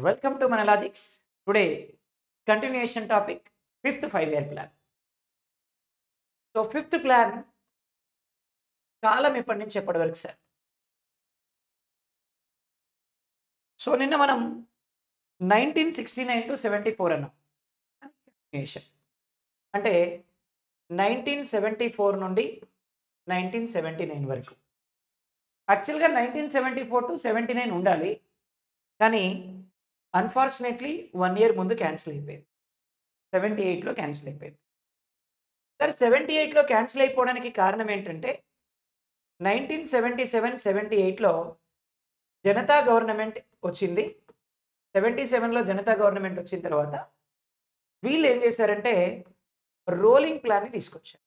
Welcome to Manalogics. Today, continuation topic, fifth 5-year plan. So, fifth plan, కాలం ఎప్పటి నుంచి ఎప్పటి వరకు సార్? సో, నిన్న మనం 1969 టు 74 అన్నాం. Continuation. అంటే 1974 నుండి 1979 వరకు. యాక్చువల్‌గా 1974 టు 79 ఉండాలి. కానీ అన్‌ఫార్చునేట్‌లీ 1 ఇయర్ ముందు క్యాన్సిల్ అయిపోయింది. 78లో క్యాన్సిల్ అయిపోయింది. సరే 78లో క్యాన్సిల్ అయిపోవడానికి కారణం ఏంటంటే 1977, 78లో జనతా గవర్నమెంట్ వచ్చింది. 77లో జనతా గవర్నమెంట్ వచ్చిన తర్వాత వీళ్ళు ఏం చేశారంటే రోలింగ్ ప్లాన్‌ని తీసుకొచ్చారు.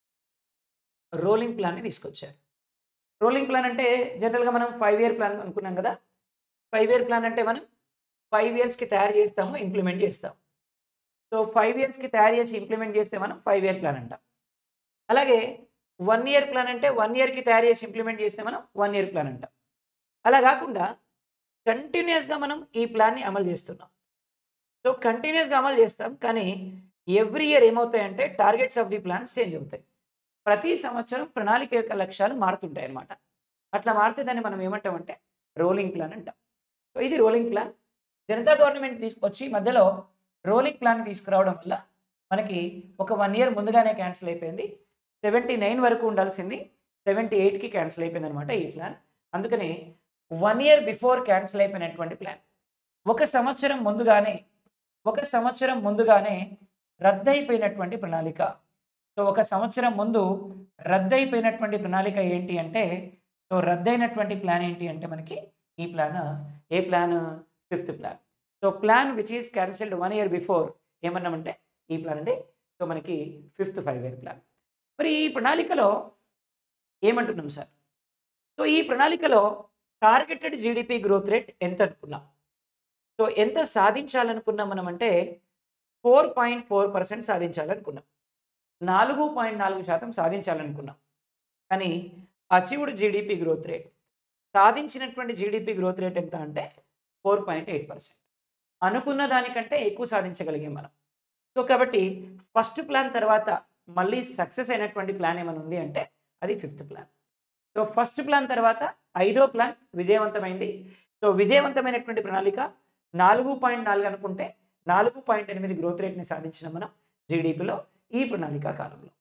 రోలింగ్ ప్లాన్‌ని తీసుకొచ్చారు. రోలింగ్ ప్లాన్ అంటే జనరల్‌గా మనం 5 ఇయర్ ప్లాన్ అనుకున్నాం కదా! 5 ఇయర్ ప్లాన్ అంటే మనం 5 ఇయర్స్‌కి తయారు చేస్తాము, ఇంప్లిమెంట్ చేస్తాం. సో, 5 ఇయర్స్‌కి తయారు చేసి ఇంప్లిమెంట్ చేస్తే మనం 5 ఇయర్ ప్లాన్ అంటాం. అలాగే 1 ఇయర్ ప్లాన్ అంటే 1 ఇయర్‌కి తయారు చేసి ఇంప్లిమెంట్ చేస్తే మనం 1 ఇయర్ ప్లాన్ అంటాం. అలా కాకుండా కంటిన్యూయస్‌గా మనం ఈ ప్లాన్‌ని అమలు చేస్తున్నాం. సో, కంటిన్యూయస్‌గా అమలు చేస్తాం. కానీ ఎవ్రీ ఇయర్ ఏమవుతాయంటే targets of the plans change అవుతాయి. ప్రతి సంవత్సరం ప్రణాళిక యొక్క లక్ష్యాలు మారుతుంటాయన్నమాట. అట్లా మారితే దాన్ని మనం ఏమంటామంటే రోలింగ్ ప్లాన్ అంటాం. సో, ఇది రోలింగ్ ప్లాన్. జనతా గవర్నమెంట్ తీసుకొచ్చి మధ్యలో రోలింగ్ ప్లాన్‌ని తీసుకురావడం వల్ల మనకి ఒక 1 ఇయర్ ముందుగానే క్యాన్సిల్ అయిపోయింది. 79 వరకు ఉండాల్సింది 78కి క్యాన్సిల్ అయిపోయిందనమాట ఈ ప్లాన్. అందుకని 1 ఇయర్ బిఫోర్ క్యాన్సిల్ అయిపోయినటువంటి ప్లాన్. ఒక సంవత్సరం ముందుగానే రద్దయిపోయినటువంటి ప్రణాళిక. సో, ఒక సంవత్సరం ముందు రద్దయిపోయినటువంటి ప్రణాళిక ఏంటి అంటే, సో, రద్దయినటువంటి ప్లాన్ ఏంటి అంటే మనకి ఈ ప్లాన్. ఏ plan? Fifth plan. So, plan which is cancelled 1 year before ఏమన్నామంటే ఈ ప్లాన్ అండి. సో, మనకి ఫిఫ్త్ 5 ఇయర్ ప్లాన్. మరి ఈ ప్రణాళికలో ఏమంటున్నాం సార్? సో, ఈ ప్రణాళికలో టార్గెటెడ్ జీడీపీ గ్రోత్ రేట్ ఎంత అనుకున్నాం? సో, ఎంత సాధించాలనుకున్నాం మనమంటే 4.4% సాధించాలనుకున్నాం. 4.4% సాధించాలనుకున్నాం. కానీ అచీవ్డ్ జీడీపీ గ్రోత్ రేట్, సాధించినటువంటి జీడీపీ గ్రోత్ రేట్ ఎంత అంటే 4.8%. అనుకున్న దానికంటే ఎక్కువ సాధించగలిగాం మనం. సో, కాబట్టి ఫస్ట్ ప్లాన్ తర్వాత మళ్ళీ సక్సెస్ అయినటువంటి ప్లాన్ ఏమైనా ఉంది అంటే అది fifth plan. So, first plan తర్వాత ఐదో ప్లాన్ విజయవంతమైంది. సో, విజయవంతమైనటువంటి ప్రణాళిక 4.4 అనుకుంటే 4.8 గ్రోత్ రేట్‌ని సాధించినాం మనం జీడీపీలో ఈ ప్రణాళికా కాలంలో.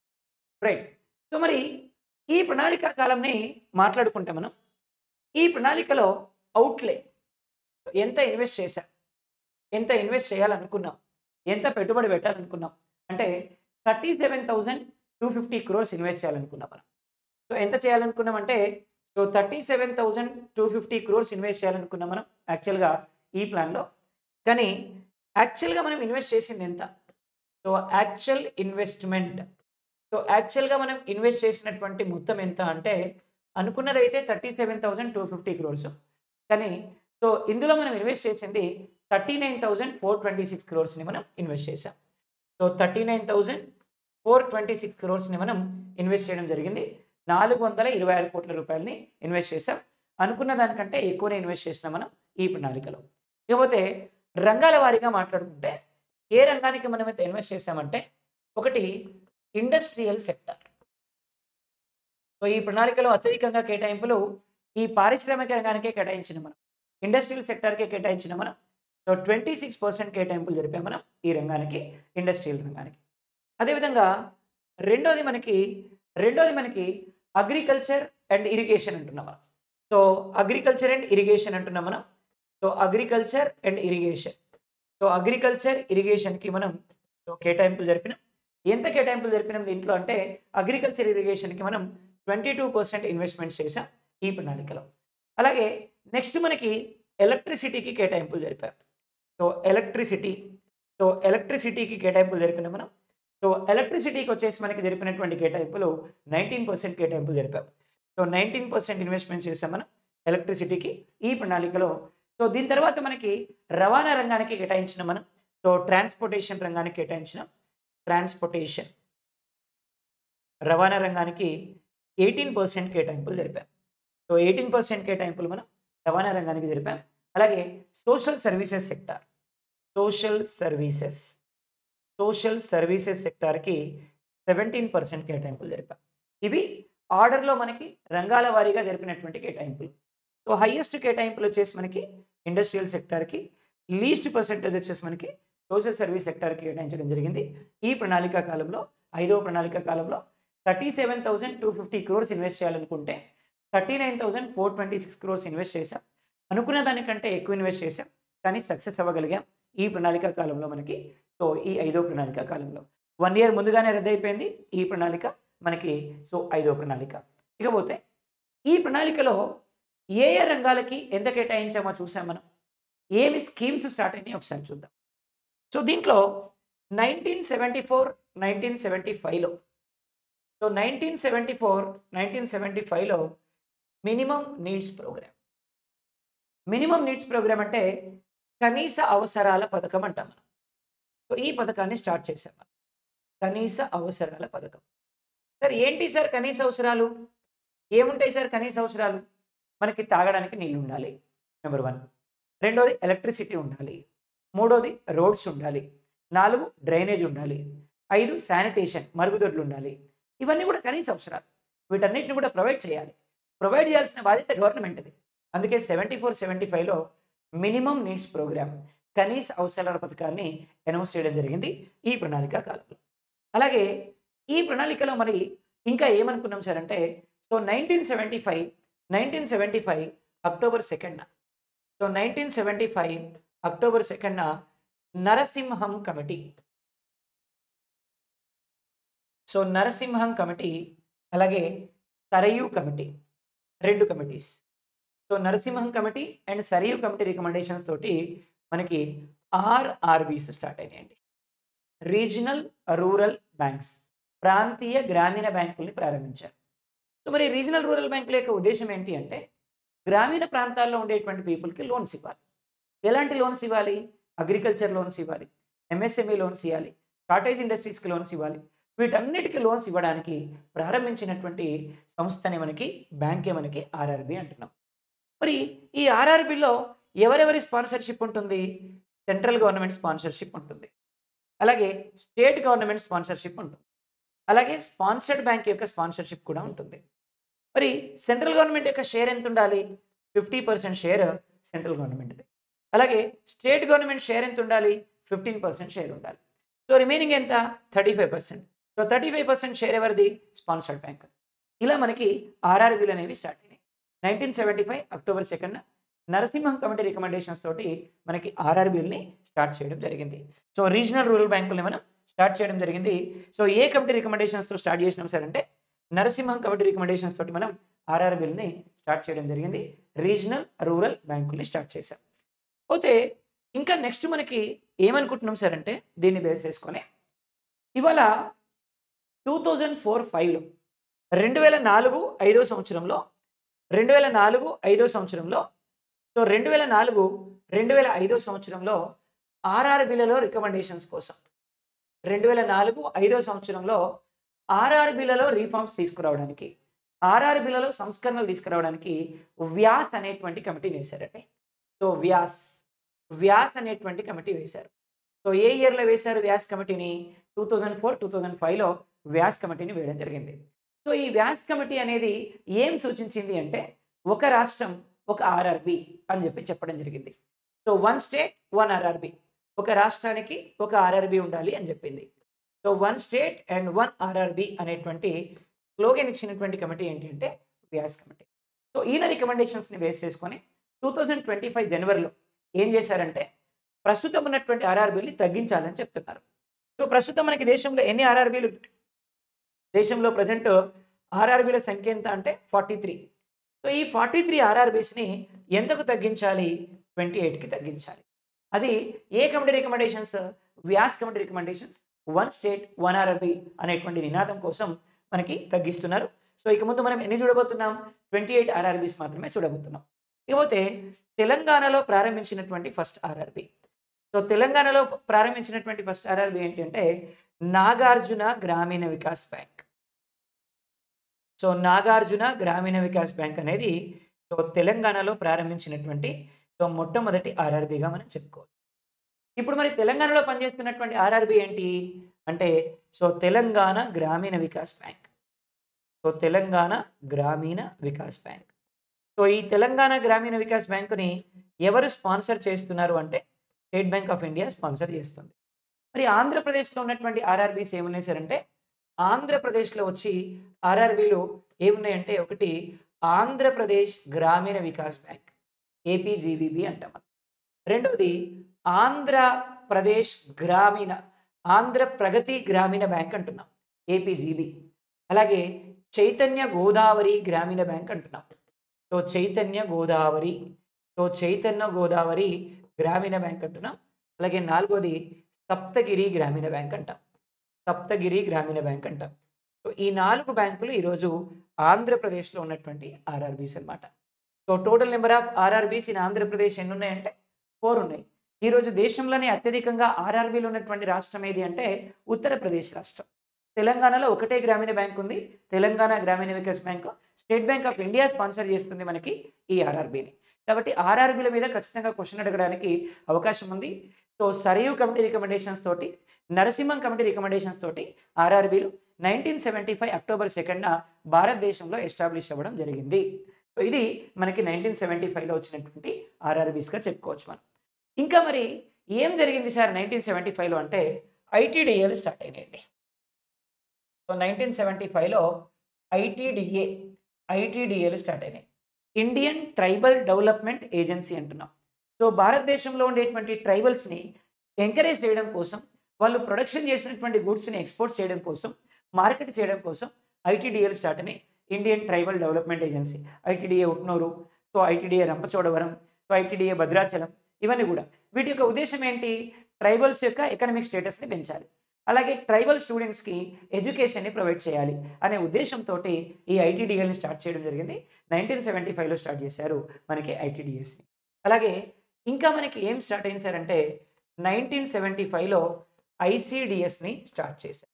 రైట్. సో, మరి ఈ ప్రణాళికా కాలంని మాట్లాడుకుంటే మనం ఈ ప్రణాళికలో ఔట్‌లే ఎంత ఇన్వెస్ట్ చేశాం? ఎంత ఇన్వెస్ట్ చేయాలనుకున్నాం? ఎంత పెట్టుబడి పెట్టాలనుకున్నాం? అంటే 37,250 క్రోర్స్ ఇన్వెస్ట్ చేయాలనుకున్నాం మనం. సో, ఎంత చేయాలనుకున్నామంటే సో, 37,250 క్రోర్స్ ఇన్వెస్ట్ చేయాలనుకున్నాం మనం యాక్చువల్‌గా ఈ ప్లాన్‌లో. కానీ యాక్చువల్‌గా మనం ఇన్వెస్ట్ చేసింది ఎంత? సో, యాక్చువల్‌గా మనం ఇన్వెస్ట్ చేసినటువంటి మొత్తం ఎంత అంటే అనుకున్నదైతే 37,250 క్రోర్స్. కానీ సో, ఇందులో మనం ఇన్వెస్ట్ చేసింది 39,426 క్రోర్స్‌ని మనం ఇన్వెస్ట్ చేశాం. సో, 39,426 క్రోర్స్‌ని మనం ఇన్వెస్ట్ చేయడం జరిగింది. 426 కోట్ల రూపాయలని ఇన్వెస్ట్ చేశాం. అనుకున్న దానికంటే ఎక్కువనే ఇన్వెస్ట్ చేసినాం మనం ఈ ప్రణాళికలో. ఇకపోతే రంగాల వారీగా మాట్లాడుకుంటే ఏ రంగానికి మనమైతే ఇన్వెస్ట్ చేశామంటే ఒకటి ఇండస్ట్రియల్ సెక్టార్. సో, ఈ ప్రణాళికలో అత్యధికంగా కేటాయింపులు ఈ పారిశ్రామిక రంగానికే కేటాయించినాం మనం. ఇండస్ట్రియల్ సెక్టార్‌కే కేటాయించినాం మనం. సో, 26% కేటాయింపులు జరిపాం మనం ఈ రంగానికి, ఇండస్ట్రియల్ రంగానికి. అదేవిధంగా రెండోది మనకి అగ్రికల్చర్ అండ్ ఇరిగేషన్ అంటున్నాం మనం. సో, అగ్రికల్చర్ అండ్ ఇరిగేషన్ అంటున్నాం మనం. So, agriculture and irrigation. So, agriculture, ఇరిగేషన్‌కి మనం సో, కేటాయింపులు జరిపినాం. ఎంత కేటాయింపులు జరిపినాం దీంట్లో అంటే అగ్రికల్చర్, ఇరిగేషన్‌కి మనం 22% ఇన్వెస్ట్‌మెంట్స్ చేశాం ఈ ప్రణాళికలో. అలాగే నెక్స్ట్ మనకి ఎలక్ట్రిసిటీకి కేటాయింపులు జరిపాం. సో, ఎలక్ట్రిసిటీకి కేటాయింపులు జరిపినాం మనం. సో, ఎలక్ట్రిసిటీకి వచ్చేసి మనకి జరిపినటువంటి కేటాయింపులు 19% కేటాయింపులు జరిపాం. సో, 19% ఇన్వెస్ట్‌మెంట్ చేశాం మనం ఎలక్ట్రిసిటీకి ఈ ప్రణాళికలో. సో, దీని తర్వాత మనకి రవాణా రంగానికి కేటాయించినాం మనం. సో, ట్రాన్స్‌పోర్టేషన్ రంగానికి కేటాయించినాం. రవాణా రంగానికి 18% కేటాయింపులు జరిపాం. సో, 18% కేటాయింపులు మనం రవాణా రంగానికి జరిపాం. అలాగే social services sector. Social services. Social services సెక్టార్‌కి 17% కేటాయింపులు జరిపాం. ఇవి ఆర్డర్‌లో మనకి రంగాల వారీగా జరిపినటువంటి కేటాయింపులు. సో, హైయెస్ట్ కేటాయింపులు వచ్చేసి మనకి ఇండస్ట్రియల్ సెక్టార్‌కి, లీస్ట్ పర్సెంటేజ్ వచ్చేసి మనకి సోషల్ సర్వీస్ సెక్టార్‌కి కేటాయించడం జరిగింది. ఈ ప్రణాళికా కాలంలో, 5వ ప్రణాళికా కాలంలో 37,250 క్రోర్స్ ఇన్వెస్ట్ చేయాలనుకుంటే 39,426 క్రోర్స్ ఇన్వెస్ట్ చేశాం. అనుకున్న దానికంటే ఎక్కువ ఇన్వెస్ట్ చేశాం. కానీ సక్సెస్ అవ్వగలిగాం ఈ ప్రణాళికా కాలంలో మనకి. సో, ఈ 5వ ప్రణాళికా కాలంలో 1 ఇయర్ ముందుగానే రద్దయిపోయింది ఈ ప్రణాళిక మనకి. సో, 5వ ప్రణాళిక. ఇకపోతే ఈ ప్రణాళికలో ఏ ఏ రంగాలకి ఎంత కేటాయించామో చూసాం మనం. ఏమి స్కీమ్స్ స్టార్ట్ అయినాయో ఒకసారి చూద్దాం. సో, దీంట్లో 1974, 1975లో సో, 1974, 1975లో minimum needs programme. Minimum needs programme అంటే కనీస అవసరాల పథకం అంటాం మనం. సో, ఈ పథకాన్ని స్టార్ట్ చేశాం మనం. కనీస అవసరాల పథకం. సార్ ఏంటి సార్ కనీస అవసరాలు? ఏముంటాయి సార్ కనీస అవసరాలు? మనకి తాగడానికి నీళ్లుండాలి. నంబర్ 1. రెండోది ఎలక్ట్రిసిటీ ఉండాలి. మూడోది రోడ్స్ ఉండాలి. 4 డ్రైనేజ్ ఉండాలి. 5 శానిటేషన్ మరుగుదొడ్లు ఉండాలి. ఇవన్నీ కూడా కనీస అవసరాలు. వీటన్నిటిని కూడా ప్రొవైడ్ చేయాలి. ప్రొవైడ్ చేయాల్సిన బాధ్యత గవర్నమెంట్‌ది. అందుకే 74, 75లో మినిమమ్ నీడ్స్ ప్రోగ్రామ్ కనీస అవసరాల పథకాన్ని అనౌన్స్ చేయడం జరిగింది ఈ ప్రణాళికా కాలంలో. అలాగే ఈ ప్రణాళికలో మరి ఇంకా ఏమనుకున్నాం సార్ అంటే సో 1975 అక్టోబర్ 2న సో 1975 అక్టోబర్ 2న Narasimham committee. So, Narasimham committee అలాగే Sarayu committee 2 committees. So, Narasimham committee and Sarayu committee recommendations తోటి మనకి ఆర్ఆర్‌బీస్ స్టార్ట్ అయినాయండి. Regional rural banks. ప్రాంతీయ గ్రామీణ బ్యాంకుల్ని ప్రారంభించారు. సో, మరి రీజనల్ రూరల్ బ్యాంకుల యొక్క ఉద్దేశ్యం ఏంటి అంటే గ్రామీణ ప్రాంతాల్లో ఉండేటువంటి పీపుల్‌కి లోన్స్ ఇవ్వాలి. ఎలాంటి లోన్స్ ఇవ్వాలి? అగ్రికల్చర్ లోన్స్ ఇవ్వాలి. ఎంఎస్ఎంఈ లోన్స్ ఇవ్వాలి. కాటేజ్ ఇండస్ట్రీస్‌కి లోన్స్ ఇవ్వాలి. వీటన్నిటికి లోన్స్ ఇవ్వడానికి ప్రారంభించినటువంటి సంస్థనే మనకి బ్యాంకే మనకి ఆర్ఆర్‌బీ అంటున్నాం. మరి ఈ ఆర్ఆర్‌బీలో ఎవరెవరి స్పాన్సర్‌షిప్ ఉంటుంది? సెంట్రల్ గవర్నమెంట్ స్పాన్సర్‌షిప్ ఉంటుంది. అలాగే స్టేట్ గవర్నమెంట్ స్పాన్సర్‌షిప్ ఉంటుంది. అలాగే స్పాన్సర్డ్ బ్యాంక్ యొక్క స్పాన్సర్‌షిప్ కూడా ఉంటుంది. మరి సెంట్రల్ గవర్నమెంట్ యొక్క షేర్ ఎంత ఉండాలి? 50% షేర్ సెంట్రల్ గవర్నమెంట్‌ది. అలాగే స్టేట్ గవర్నమెంట్ షేర్ ఎంత ఉండాలి? 15% షేర్ ఉండాలి. సో, రిమైనింగ్ ఎంత? 35%. సో, 35% షేర్ ఎవరిది? Sponsored bank. ఇలా మనకి ఆర్ఆర్‌బీలు అనేవి స్టార్ట్ అయినాయి. 1975 అక్టోబర్ 2న నరసింహం కమిటీ రికమెండేషన్స్ తోటి మనకి ఆర్ఆర్‌బీలని స్టార్ట్ చేయడం జరిగింది. సో, రీజనల్ రూరల్ బ్యాంకుల్ని మనం స్టార్ట్ చేయడం జరిగింది. సో, ఏ కమిటీ రికమెండేషన్స్‌తో స్టార్ట్ చేసినాం సార్ అంటే నరసింహం కమిటీ రికమెండేషన్స్ తోటి మనం ఆర్ఆర్‌బీలని స్టార్ట్ చేయడం జరిగింది. రీజనల్ రూరల్ బ్యాంకుల్ని స్టార్ట్ చేశాం. పోతే ఇంకా నెక్స్ట్ మనకి ఏమనుకుంటున్నాం సార్ అంటే దీన్ని బేస్ చేసుకొని ఇవాళ 2004-5లో 2004, 5వ సంవత్సరంలో 2004, 5వ సంవత్సరంలో సో 2004, 2005వ సంవత్సరంలో ఆర్ఆర్‌బీలలో రికమెండేషన్స్ కోసం 2004, 5వ సంవత్సరంలో ఆర్ఆర్‌బీలలో రిఫార్మ్స్ తీసుకురావడానికి, ఆర్ఆర్‌బీలలో సంస్కరణలు తీసుకురావడానికి వ్యాస్ అనేటువంటి కమిటీని వేశారండి. సో, వ్యాస్ అనేటువంటి కమిటీ వేశారు. సో, ఏ ఇయర్‌లో వేశారు వ్యాస్ కమిటీని? 2004, 2005లో వ్యాస్ కమిటీని వేయడం జరిగింది. సో, ఈ వ్యాస్ కమిటీ అనేది ఏం సూచించింది అంటే ఒక రాష్ట్రం ఒక ఆర్ఆర్‌బీ అని చెప్పడం జరిగింది. So, 1 state 1 RRB. ఒక రాష్ట్రానికి ఒక ఆర్ఆర్‌బీ ఉండాలి అని చెప్పింది. సో, 1 స్టేట్ అండ్ 1 ఆర్ఆర్‌బీ అనేటువంటి స్లోగన్ ఇచ్చినటువంటి కమిటీ ఏంటి అంటే వ్యాస్ కమిటీ. సో, ఈయన రికమెండేషన్స్‌ని బేస్ చేసుకొని 2025 జనవరిలో ఏం చేశారంటే ప్రస్తుతం ఉన్నటువంటి ఆర్ఆర్‌బీని తగ్గించాలని చెప్తున్నారు. సో, ప్రస్తుతం మనకి దేశంలో ఎన్ని ఆర్ఆర్‌బీలు? దేశంలో ప్రెజెంట్ ఆర్ఆర్‌బీల సంఖ్య ఎంత అంటే 43. సో, ఈ 43 ఆర్ఆర్‌బీస్‌ని ఎంతకు తగ్గించాలి? 28కి తగ్గించాలి. అది ఏ committee recommendations? Vyas committee recommendations. 1 state 1 RRB అనేటువంటి నినాదం కోసం మనకి తగ్గిస్తున్నారు. సో, ఇక ముందు మనం ఎన్ని చూడబోతున్నాం? 28 ఆర్ఆర్‌బీస్ మాత్రమే చూడబోతున్నాం. ఇకపోతే తెలంగాణలో ప్రారంభించినటువంటి ఫస్ట్ ఆర్ఆర్‌బీ. సో, తెలంగాణలో ప్రారంభించినటువంటి ఫస్ట్ ఆర్ఆర్‌బీ ఏంటంటే నాగార్జున గ్రామీణ వికాస్ బ్యాంక్. సో, నాగార్జున గ్రామీణ వికాస్ బ్యాంక్ అనేది సో, తెలంగాణలో ప్రారంభించినటువంటి సో, మొట్టమొదటి ఆర్ఆర్‌బీగా మనం చెప్పుకోవచ్చు. ఇప్పుడు మరి తెలంగాణలో పనిచేస్తున్నటువంటి ఆర్ఆర్‌బీ ఏంటి? అంటే తెలంగాణ గ్రామీణ వికాస్ బ్యాంక్. తెలంగాణ గ్రామీణ వికాస్ బ్యాంక్. ఈ తెలంగాణ గ్రామీణ వికాస్ బ్యాంకుని ఎవరు స్పాన్సర్ చేస్తున్నారు అంటే state bank of India sponsor చేస్తుంది. మరి ఆంధ్రప్రదేశ్‌లో ఉన్నటువంటి ఆర్ఆర్‌బీస్ ఏమున్నాయి సార్ అంటే, ఆంధ్రప్రదేశ్‌లో వచ్చి ఆర్ఆర్‌బీలు ఏమున్నాయంటే, ఒకటి ఆంధ్రప్రదేశ్ గ్రామీణ వికాస్ బ్యాంక్ ఏపీజీబీబీ అంటాం. రెండోది ఆంధ్రప్రదేశ్ గ్రామీణ ఆంధ్ర ప్రగతి గ్రామీణ బ్యాంక్ అంటున్నాం ఏపీజీబీ. అలాగే చైతన్య గోదావరి గ్రామీణ బ్యాంక్ అంటున్నాం. చైతన్య గోదావరి చైతన్య గోదావరి గ్రామీణ బ్యాంక్ అంటున్నాం. అలాగే నాలుగోది సప్తగిరి గ్రామీణ బ్యాంక్ అంటాం. సప్తగిరి గ్రామీణ బ్యాంక్ అంటాం. ఈ 4 బ్యాంకులు ఈరోజు ఆంధ్రప్రదేశ్‌లో ఉన్నటువంటి ఆర్ఆర్‌బీస్ అన్నమాట. Total number of RRBs in Andhra Pradesh ఎన్ని ఉన్నాయంటే 4 ఉన్నాయి. ఈరోజు దేశంలోనే అత్యధికంగా ఆర్ఆర్‌బీలు ఉన్నటువంటి రాష్ట్రం ఏది అంటే ఉత్తరప్రదేశ్ రాష్ట్రం. తెలంగాణలో ఒకటే గ్రామీణ బ్యాంక్ ఉంది. తెలంగాణ గ్రామీణ Vikas bank. State bank of India sponsor చేస్తుంది మనకి ఈ ఆర్ఆర్‌బీని. కాబట్టి ఆర్ఆర్‌బీల మీద ఖచ్చితంగా క్వెషన్ అడగడానికి అవకాశం ఉంది. సరియు కమిటీ రికమెండేషన్స్ తోటి, నరసింహన్ కమిటీ రికమెండేషన్స్ తోటి ఆర్ఆర్‌బీలు 1975 అక్టోబర్ 2న భారతదేశంలో ఎస్టాబ్లిష్ అవ్వడం జరిగింది. ఇది మనకి 1975లో వచ్చినటువంటి ఆర్ఆర్‌బీస్‌గా చెప్పుకోవచ్చు మనం. ఇంకా మరి ఏం జరిగింది సార్ 1975లో అంటే ఐటీడీఏలు స్టార్ట్ అయినాయండి. 1975లో ఐటీడీఏలు స్టార్ట్ అయినాయి. ఇండియన్ ట్రైబల్ డెవలప్మెంట్ ఏజెన్సీ అంటున్నాం. భారతదేశంలో ఉండేటువంటి ట్రైబల్స్‌ని ఎంకరేజ్ చేయడం కోసం, వాళ్ళు ప్రొడక్షన్ చేసినటువంటి గూడ్స్‌ని ఎక్స్‌పోర్ట్ చేయడం కోసం, మార్కెట్ చేయడం కోసం ఐటీడీఏలు స్టార్ట్ అయినాయి. Indian tribal development agency. ITDA Utnoor, ITDA Rampachodavaram, ITDA Bhadrachalam, ఇవన్నీ కూడా. వీటి యొక్క ఉద్దేశ్యం ఏంటి? ట్రైబల్స్ యొక్క ఎకనామిక్ స్టేటస్‌ని పెంచాలి. అలాగే ట్రైబల్ స్టూడెంట్స్‌కి ఎడ్యుకేషన్‌ని ప్రొవైడ్ చేయాలి అనే ఉద్దేశంతోటి ఈ ఐటీడీఏలని స్టార్ట్ చేయడం జరిగింది. 1975లో స్టార్ట్ చేశారు మనకి ఐటీడీఏస్‌ని. అలాగే ఇంకా మనకి ఏం స్టార్ట్ అయింది సార్ అంటే 1975లో ఐసీడీఎస్‌ని స్టార్ట్ చేశారు.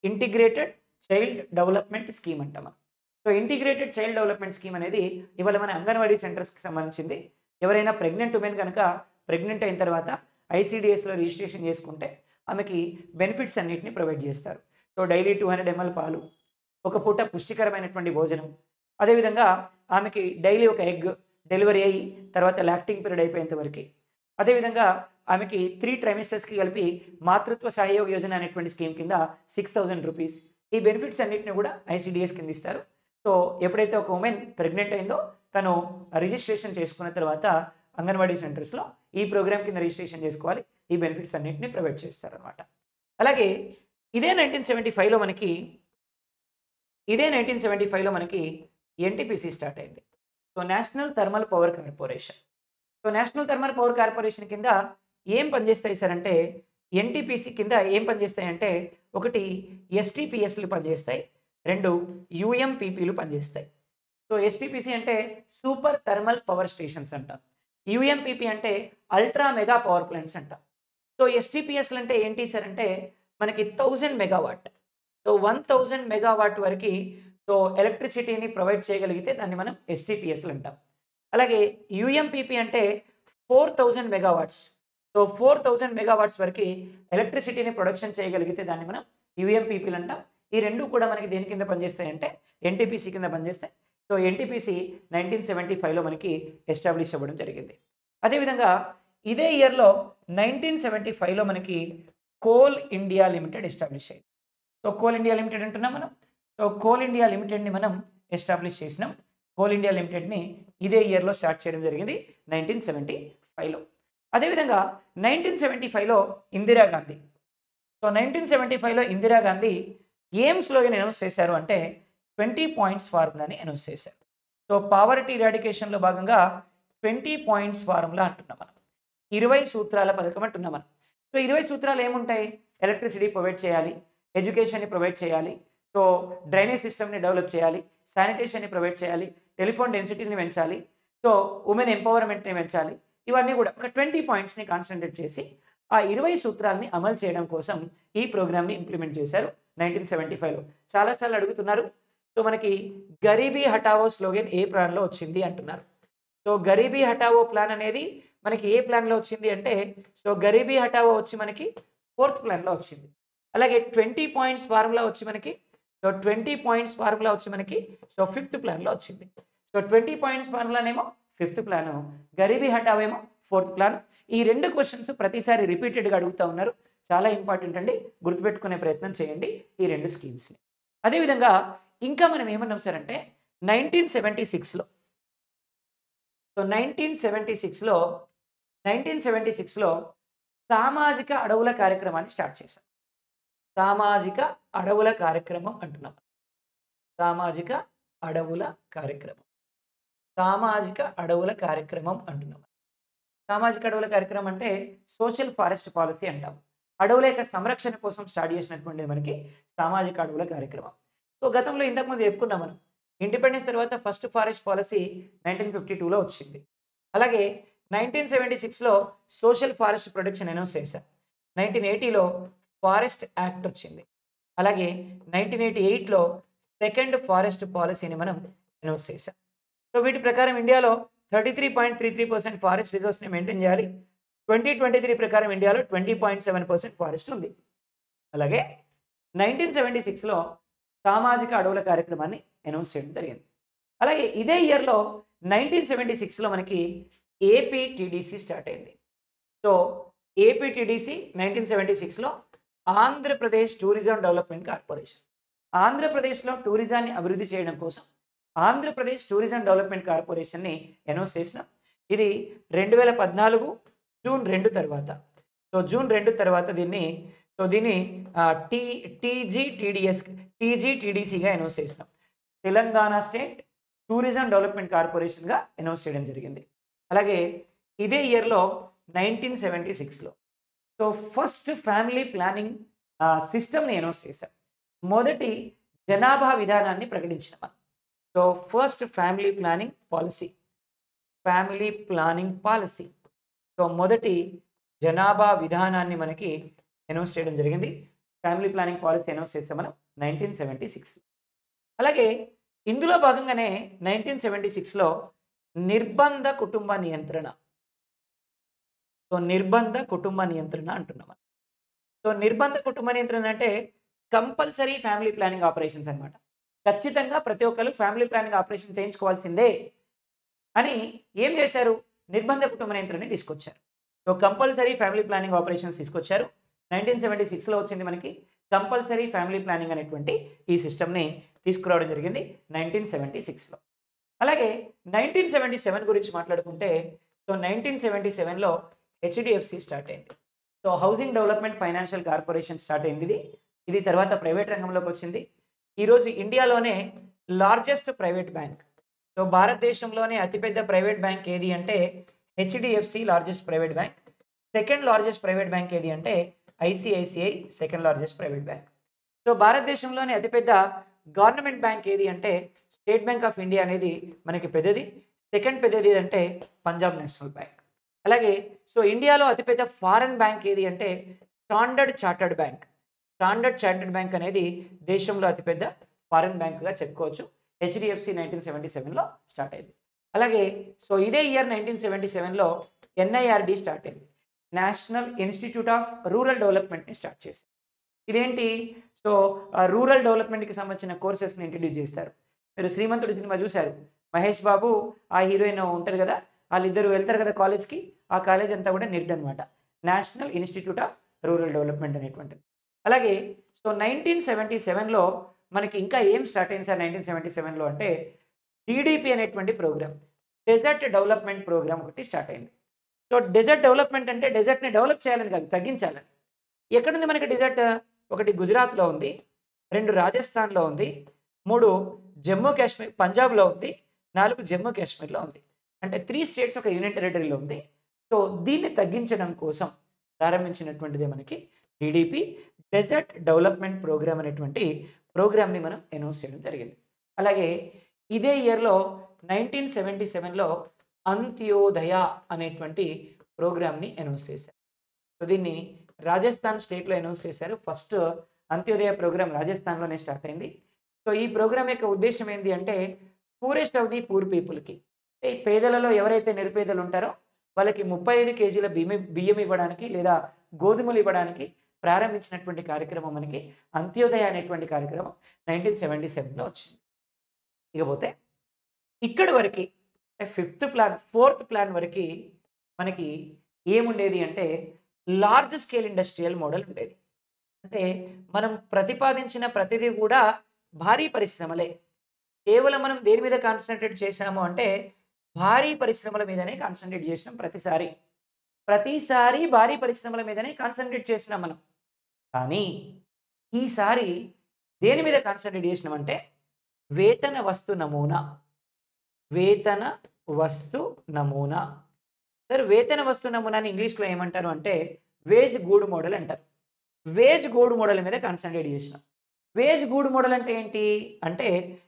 ఇంటిగ్రేటెడ్ చైల్డ్ డెవలప్మెంట్ స్కీమ్ అంటాం. ఇంటిగ్రేటెడ్ చైల్డ్ డెవలప్మెంట్ స్కీమ్ అనేది ఇవాళ మన అంగన్వాడీ సెంటర్స్‌కి సంబంధించింది. ఎవరైనా ప్రెగ్నెంట్ ఉమెన్ కనుక ప్రెగ్నెంట్ అయిన తర్వాత ఐసీడీఎస్‌లో రిజిస్ట్రేషన్ చేసుకుంటే ఆమెకి బెనిఫిట్స్ అన్నిటిని ప్రొవైడ్ చేస్తారు. డైలీ 200 ml పాలు, ఒక పూట పుష్టికరమైనటువంటి భోజనం, అదేవిధంగా ఆమెకి డైలీ ఒక ఎగ్ డెలివరీ అయ్యి తర్వాత లాక్టింగ్ పీరియడ్ అయిపోయేంత వరకు. అదేవిధంగా ఆమెకి 3 ట్రైమిస్టర్స్‌కి కలిపి మాతృత్వ సహయోగ యోజన అనేటువంటి స్కీమ్ కింద 6000 రూపీస్. ఈ బెనిఫిట్స్ అన్నిటిని కూడా ఐసీడీఎస్ కింద ఇస్తారు. ఎప్పుడైతే ఒక ఉమెన్ ప్రెగ్నెంట్ అయిందో తను రిజిస్ట్రేషన్ చేసుకున్న తర్వాత అంగన్వాడీ సెంటర్స్‌లో ఈ ప్రోగ్రామ్ కింద రిజిస్ట్రేషన్ చేసుకోవాలి. ఈ బెనిఫిట్స్ అన్నిటిని ప్రొవైడ్ చేస్తారనమాట. అలాగే ఇదే 1975లో మనకి ఎన్టీపీసీ స్టార్ట్ అయింది. National thermal power corporation. National thermal power corporation కింద ఏం పనిచేస్తాయి సార్ అంటే ఎన్టీపీసీ కింద ఏం పనిచేస్తాయంటే ఒకటి ఎస్టీపీఎస్లు పనిచేస్తాయి, 2 యూఎంపీపీలు పనిచేస్తాయి. ఎస్టీపీసీ అంటే సూపర్ థర్మల్ పవర్ స్టేషన్స్ అంటాం. యూఎంపీపీ అంటే అల్ట్రా మెగా పవర్ ప్లాంట్స్ అంటాం. ఎస్టీపీఎస్లు అంటే ఏంటి సార్ అంటే మనకి 1000 మెగావాట్. 1000 మెగావాట్ వరకు ఎలక్ట్రిసిటీని ప్రొవైడ్ చేయగలిగితే దాన్ని మనం ఎస్టీపీఎస్లు అంటాం. అలాగే యూఎంపీపీ అంటే 4000 మెగావాట్స్. 4000 మెగావాట్స్ వరకు ఎలక్ట్రిసిటీని ప్రొడక్షన్ చేయగలిగితే దాన్ని మనం యూఎంపీపీలు అంటాం. ఈ రెండు కూడా మనకి దేని కింద పనిచేస్తాయి అంటే ఎన్టీపీసీ కింద పనిచేస్తాయి. ఎన్టీపీసీ 1975లో మనకి ఎస్టాబ్లిష్ అవ్వడం జరిగింది. అదేవిధంగా ఇదే ఇయర్‌లో 1975లో మనకి కోల్ ఇండియా లిమిటెడ్ ఎస్టాబ్లిష్ అయింది. కోల్ ఇండియా లిమిటెడ్ అంటున్నాం మనం. కోల్ ఇండియా లిమిటెడ్‌ని మనం ఎస్టాబ్లిష్ చేసినాం. కోల్ ఇండియా లిమిటెడ్‌ని ఇదే ఇయర్‌లో స్టార్ట్ చేయడం జరిగింది 1975లో. అదేవిధంగా 1975లో ఇందిరాగాంధీ. 1975లో ఇందిరాగాంధీ ఏం స్లోగన్ అనౌన్స్ చేశారు అంటే 20 పాయింట్స్ ఫార్ములాని అనౌన్స్ చేశారు. పావర్టీ ఇరాడికేషన్‌లో భాగంగా 20 పాయింట్స్ ఫార్ములా అంటున్నాం మనం. 20 సూత్రాల పథకం అంటున్నాం మనం. 20 సూత్రాలు ఏముంటాయి? ఎలక్ట్రిసిటీ ప్రొవైడ్ చేయాలి, ఎడ్యుకేషన్‌ని ప్రొవైడ్ చేయాలి, డ్రైనేజ్ సిస్టమ్‌ని డెవలప్ చేయాలి, శానిటేషన్‌ని ప్రొవైడ్ చేయాలి, టెలిఫోన్ డెన్సిటీని పెంచాలి, ఉమెన్ ఎంపవర్మెంట్‌ని పెంచాలి. ఇవన్నీ కూడా ఒక 20 పాయింట్స్‌ని కాన్సంట్రేట్ చేసి ఆ 20 సూత్రాలని అమలు చేయడం కోసం ఈ ప్రోగ్రామ్‌ని ఇంప్లిమెంట్ చేశారు 1975లో. చాలా సార్లు అడుగుతున్నారు. మనకి గరీబీ హఠావో స్లోగన్ ఏ ప్లాన్‌లో వచ్చింది అంటున్నారు. గరీబీ హఠావో ప్లాన్ అనేది మనకి ఏ ప్లాన్‌లో వచ్చింది అంటే సో గరీబీ హఠావో వచ్చి మనకి 4థ్ ప్లాన్‌లో వచ్చింది. అలాగే 20 పాయింట్స్ ఫార్ములా వచ్చి మనకి సో 20 పాయింట్స్ ఫార్ములా వచ్చి మనకి సో 5థ్ ప్లాన్‌లో వచ్చింది. సో 20 పాయింట్స్ ఫార్ములానేమో 5థ్ ప్లాను, గరీబీ హఠావో ఏమో 4థ్ ప్లాన్. ఈ 2 క్వెషన్స్ ప్రతిసారి రిపీటెడ్‌గా అడుగుతా ఉన్నారు. చాలా ఇంపార్టెంట్ అండి. గుర్తుపెట్టుకునే ప్రయత్నం చేయండి ఈ 2 స్కీమ్స్‌ని. అదేవిధంగా ఇంకా మనం ఏమన్నాం సార్ అంటే 1976లో సో 1976లో సామాజిక అడవుల కార్యక్రమాన్ని స్టార్ట్ చేశాం. సామాజిక అడవుల కార్యక్రమం అంటున్నాం. సామాజిక అడవుల కార్యక్రమం. సామాజిక అడవుల కార్యక్రమం అంటున్నాం. సామాజిక అడవుల కార్యక్రమం అంటే సోషల్ ఫారెస్ట్ పాలసీ అంటాం. అడవుల యొక్క సంరక్షణ కోసం స్టార్ట్ చేసినటువంటిది మనకి సామాజిక అడవుల కార్యక్రమం. సో గతంలో ఇంతకుముందు చెప్పుకున్నాం మనం. ఇండిపెండెన్స్ తర్వాత ఫస్ట్ ఫారెస్ట్ పాలసీ 1952లో వచ్చింది. అలాగే 1976లో సోషల్ ఫారెస్ట్ ప్రొటెక్షన్ అనౌన్స్ చేశాం. 1980లో ఫారెస్ట్ యాక్ట్ వచ్చింది. అలాగే 1988లో సెకండ్ ఫారెస్ట్ పాలసీని మనం అనౌన్స్ చేశాం. సో వీటి ప్రకారం ఇండియాలో 33.33% ఫారెస్ట్ రిజర్వ్స్‌ని మెయింటైన్ చేయాలి. 2023 ప్రకారం ఇండియాలో 20.7% ఫారెస్ట్ ఉంది. అలాగే 1976లో సామాజిక అడవుల కార్యక్రమాన్ని అనౌన్స్ చేయడం జరిగింది. అలాగే ఇదే ఇయర్‌లో 1976లో మనకి ఏపీటీడీసీ స్టార్ట్ అయింది. సో ఏపీటీడీసీ 1976లో ఆంధ్రప్రదేశ్ టూరిజం డెవలప్మెంట్ కార్పొరేషన్. ఆంధ్రప్రదేశ్‌లో టూరిజాన్ని అభివృద్ధి చేయడం కోసం ఆంధ్రప్రదేశ్ టూరిజం డెవలప్మెంట్ కార్పొరేషన్‌ని అనౌన్స్ చేసినాం. ఇది 2014 జూన్ 2 తర్వాత. సో జూన్ 2 తర్వాత దీన్ని టీజీటీడీసీగా అనౌన్స్ చేసినాం. తెలంగాణ స్టేట్ టూరిజం డెవలప్మెంట్ కార్పొరేషన్‌గా అనౌన్స్ చేయడం జరిగింది. అలాగే ఇదే ఇయర్‌లో 1976లో సో ఫస్ట్ ఫ్యామిలీ ప్లానింగ్ సిస్టమ్‌ని అనౌన్స్ చేశాం. మొదటి జనాభా విధానాన్ని ప్రకటించిన మనం. So first family planning policy. So మొదటి జనాభా విధానాన్ని మనకి అనౌన్స్ చేయడం జరిగింది. ఫ్యామిలీ ప్లానింగ్ పాలసీ అనౌన్స్ చేసాం మనం 1976లో. అలాగే ఇందులో భాగంగానే 1976లో నిర్బంధ కుటుంబ నియంత్రణ. సో నిర్బంధ కుటుంబ నియంత్రణ అంటున్నాం. సో నిర్బంధ కుటుంబ నియంత్రణ అంటే కంపల్సరీ ఫ్యామిలీ ప్లానింగ్ ఆపరేషన్స్ అన్నమాట. ఖచ్చితంగా ప్రతి ఒక్కరు ఫ్యామిలీ ప్లానింగ్ ఆపరేషన్ చేయించుకోవాల్సిందే అని ఏం చేశారు? నిర్బంధ కుటుంబ నియంత్రణని తీసుకొచ్చారు. So compulsory family planning operations తీసుకొచ్చారు. 1976లో వచ్చింది మనకి కంపల్సరీ ఫ్యామిలీ ప్లానింగ్ అనేటువంటి ఈ సిస్టమ్‌ని తీసుకురావడం జరిగింది 1976లో. అలాగే 1977 గురించి మాట్లాడుకుంటే సో 1977లో హెచ్‌డిఎఫ్‌సి స్టార్ట్ అయింది. So housing development financial corporation start అయింది. ఇది తర్వాత ప్రైవేట్ రంగంలోకి వచ్చింది. ఈరోజు ఇండియాలోనే లార్జెస్ట్ ప్రైవేట్ బ్యాంక్. సో భారతదేశంలోనే అతిపెద్ద ప్రైవేట్ బ్యాంక్ ఏది అంటే HDFC largest private bank. Second largest private bank ఏది అంటే ICICI second largest private bank. So భారతదేశంలోనే అతిపెద్ద గవర్నమెంట్ బ్యాంక్ ఏది అంటే స్టేట్ బ్యాంక్ ఆఫ్ ఇండియా అనేది మనకి పెద్దది. సెకండ్ పెద్దది అంటే పంజాబ్ నేషనల్ బ్యాంక్. అలాగే సో ఇండియాలో అతిపెద్ద ఫారెన్ బ్యాంక్ ఏది అంటే standard chartered bank. Standard chartered bank అనేది దేశంలో అతిపెద్ద ఫారెన్ బ్యాంక్‌గా చెప్పుకోవచ్చు. హెచ్‌డిఎఫ్‌సి 1977లో స్టార్ట్ అయింది. అలాగే సో ఇదే ఇయర్ 1977లో ఎన్ఐఆర్‌డి స్టార్ట్ అయింది. నేషనల్ ఇన్‌స్టిట్యూట్ ఆఫ్ రూరల్ డెవలప్మెంట్‌ని స్టార్ట్ చేశారు. ఇదేంటి? సో రూరల్ డెవలప్మెంట్‌కి సంబంధించిన కోర్సెస్‌ని ఇంట్రడ్యూస్ చేస్తారు. మీరు 'శ్రీమంతుడు' సినిమా చూసారు. మహేష్ బాబు ఆ హీరోయిన్ ఉంటారు కదా! వాళ్ళిద్దరూ వెళ్తారు కదా కాలేజ్‌కి. ఆ కాలేజ్ అంతా కూడా నిర్డ్ అన్నమాట. National institute of rural development అనేటువంటిది. అలాగే సో 1977లో మనకి ఇంకా ఏం స్టార్ట్ అయింది సార్ 1977లో అంటే టీడీపీ అనేటువంటి ప్రోగ్రామ్. డెజర్ట్ డెవలప్మెంట్ ప్రోగ్రామ్ ఒకటి స్టార్ట్ అయింది. సో డెజర్ట్ డెవలప్మెంట్ అంటే డెజర్ట్‌ని డెవలప్ చేయాలని కాదు, తగ్గించాలని. ఎక్కడుంది మనకి డెజర్ట్? ఒకటి గుజరాత్‌లో ఉంది, 2 రాజస్థాన్‌లో ఉంది, 3 జమ్మూ కాశ్మీర్ పంజాబ్‌లో ఉంది, 4 జమ్మూ కాశ్మీర్‌లో ఉంది. అంటే 3 స్టేట్స్ ఒక యూనియన్ టెరిటరీలో ఉంది. సో దీన్ని తగ్గించడం కోసం ప్రారంభించినటువంటిదే మనకి టీడీపీ డెజర్ట్ డెవలప్మెంట్ ప్రోగ్రామ్ అనేటువంటి ప్రోగ్రామ్‌ని మనం అనౌన్స్ చేయడం జరిగింది. అలాగే ఇదే ఇయర్‌లో 1977లో అంత్యోదయ అనేటువంటి ప్రోగ్రామ్‌ని అనౌన్స్ చేశారు. సో దీన్ని రాజస్థాన్ స్టేట్‌లో అనౌన్స్ చేశారు. ఫస్ట్ అంత్యోదయ ప్రోగ్రామ్ రాజస్థాన్‌లోనే స్టార్ట్ అయింది. సో ఈ ప్రోగ్రామ్ యొక్క ఉద్దేశ్యం ఏంటి అంటే పూరెస్ట్ ఆఫ్ ది పూర్ పీపుల్‌కి, పేదలలో ఎవరైతే నిరుపేదలు ఉంటారో వాళ్ళకి 35 కేజీల బియ్యం ఇవ్వడానికి లేదా గోధుమలు ఇవ్వడానికి ప్రారంభించినటువంటి కార్యక్రమం మనకి అంత్యోదయ అనేటువంటి కార్యక్రమం 1977లో వచ్చింది. ఇకపోతే ఇక్కడి వరకి ఫోర్త్ ప్లాన్ వరకి మనకి ఏముండేది అంటే లార్జ్ స్కేల్ ఇండస్ట్రియల్ మోడల్ ఉండేది. అంటే మనం ప్రతిపాదించిన ప్రతిదీ కూడా భారీ పరిశ్రమలే. కేవలం మనం దేని మీద కాన్సంట్రేట్ చేశాము అంటే భారీ పరిశ్రమల మీదనే కాన్సంట్రేట్ చేసినాం ప్రతిసారి. ప్రతిసారి భారీ పరిశ్రమల మీదనే కాన్సంట్రేట్ చేసినాం మనం. కానీ ఈసారి దేని మీద కాన్సంట్రేట్ చేసినామంటే వేతన వస్తు నమూనా. వేతన వస్తు నమూనా. సరే, వేతన వస్తు నమూనాని ఇంగ్లీష్‌లో ఏమంటారు అంటే వేజ్ గూడ్ మోడల్ అంటారు. వేజ్ గూడ్ మోడల్ మీద కాన్సంట్రేట్ చేసినాం. వేజ్ గూడ్ మోడల్ అంటే ఏంటి? అంటే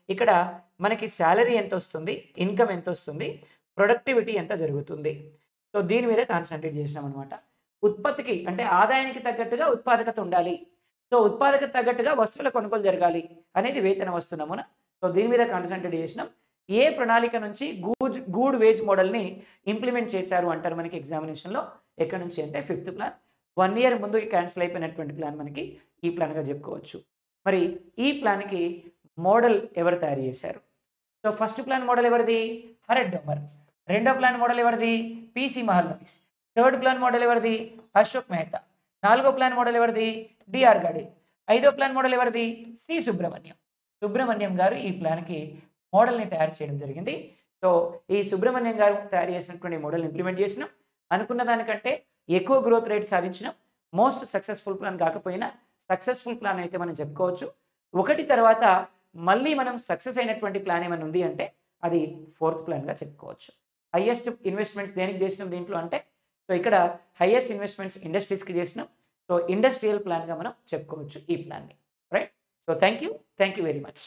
ఇక్కడ మనకి సాలరీ ఎంతొస్తుంది, ఇన్‌కమ్ ఎంతొస్తుంది, ప్రొడక్టివిటీ ఎంత జరుగుతుంది. సో, దీని మీద కాన్సంట్రేట్ చేసినామనమాట. ఉత్పత్తికి అంటే ఆదాయానికి తగ్గట్టుగా ఉత్పాదకత ఉండాలి. సో, ఉత్పాదకత తగ్గట్టుగా వస్తువుల కొనుగోలు జరగాలి అనేది వేతన వస్తు నమూనా. సో, దీని మీద కాన్సంట్రేట్ చేసినాం. ఏ ప్రణాళిక నుంచి గూడ్ వేజ్ మోడల్‌ని ఇంప్లిమెంట్ చేశారు అంటారు మనకి ఎగ్జామినేషన్‌లో. ఎక్కడి నుంచి అంటే ఫిఫ్త్ ప్లాన్. 1 ఇయర్ ముందు క్యాన్సిల్ అయిపోయినటువంటి ప్లాన్ మనకి ఈ ప్లాన్‌గా చెప్పుకోవచ్చు. మరి ఈ ప్లాన్‌కి మోడల్ ఎవరు తయారు చేశారు? సో, ఫస్ట్ ప్లాన్ మోడల్ ఎవరిది? హరెడ్ డోమర్. రెండో ప్లాన్ మోడల్ ఎవరిది? PC Mahalanobis. Third plan model ఎవరిది? అశోక్ మెహతా. నాలుగో ప్లాన్ మోడల్ ఎవరిది? డిఆర్ గాడే. ఐదో ప్లాన్ మోడల్ ఎవరిది? సి సుబ్రహ్మణ్యం. సుబ్రహ్మణ్యం గారు ఈ ప్లాన్‌కి మోడల్‌ని తయారు చేయడం జరిగింది. సో, ఈ సుబ్రహ్మణ్యం గారు తయారు చేసినటువంటి మోడల్‌ని ఇంప్లిమెంట్ చేసినాం. అనుకున్న దానికంటే ఎక్కువ గ్రోత్ రేట్ సాధించినాం. మోస్ట్ సక్సెస్‌ఫుల్ ప్లాన్ కాకపోయినా సక్సెస్‌ఫుల్ ప్లాన్ అయితే మనం చెప్పుకోవచ్చు. ఒకటి తర్వాత మళ్ళీ మనం సక్సెస్ అయినటువంటి ప్లాన్ ఏమైనా ఉంది అంటే అది ఫోర్త్ ప్లాన్‌గా చెప్పుకోవచ్చు. హైయెస్ట్ ఇన్వెస్ట్‌మెంట్స్ దేనికి చేసినాం దీంట్లో అంటే సో, ఇక్కడ హైయెస్ట్ ఇన్వెస్ట్‌మెంట్స్ ఇండస్ట్రీస్‌కి చేసినాం. సో, ఇండస్ట్రియల్ ప్లాన్‌గా మనం చెప్పుకోవచ్చు ఈ ప్లాన్‌ని. Right. So, thank you very much.